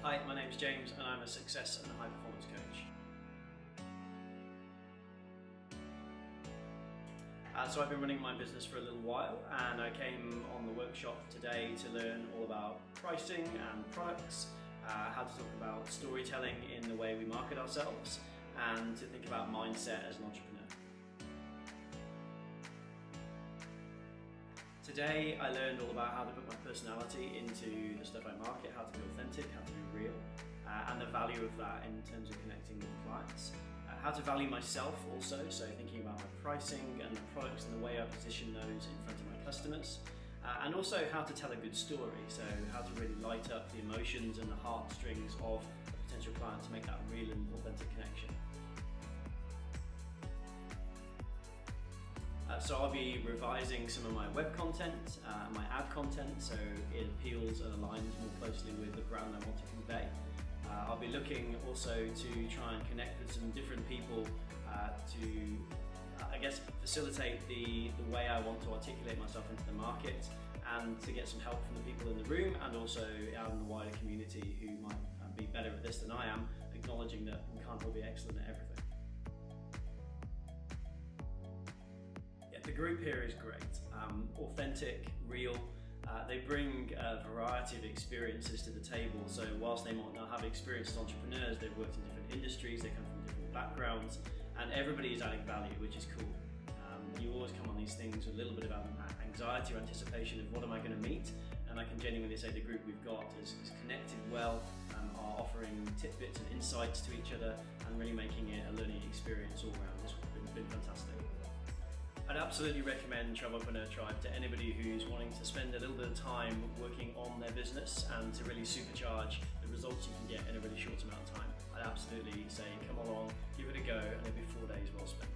Hi, my name's James and I'm a success and high performance coach. So I've been running my business for a little while and I came on the workshop today to learn all about pricing and products, how to talk about storytelling in the way we market ourselves, and to think about mindset as an entrepreneur. Today I learned all about how to put my personality into the stuff I market, how to be authentic, how to be real, and the value of that in terms of connecting with clients. How to value myself also, so thinking about my pricing and the products and the way I position those in front of my customers. And also how to tell a good story, so how to really light up the emotions and the heartstrings of a potential client to make that real and authentic connection. So I'll be revising some of my web content, my ad content, so it appeals and aligns more closely with the brand I want to convey. I'll be looking also to try and connect with some different people to, facilitate the way I want to articulate myself into the market, and to get some help from the people in the room and also out in the wider community who might be better at this than I am, acknowledging that we can't all be excellent at everything. The group here is great, authentic, real. They bring a variety of experiences to the table, so whilst they might not have experience as entrepreneurs, they've worked in different industries, they come from different backgrounds, and everybody is adding value, which is cool. You always come on these things with a little bit of anxiety or anticipation of what am I going to meet, and I can genuinely say the group we've got is connected well, are offering tidbits and insights to each other, and really making it a learning experience all around. It's been fantastic. I'd absolutely recommend Travelpreneur Tribe to anybody who's wanting to spend a little bit of time working on their business and to really supercharge the results you can get in a really short amount of time. I'd absolutely say come along, give it a go, and it'll be 4 days well spent.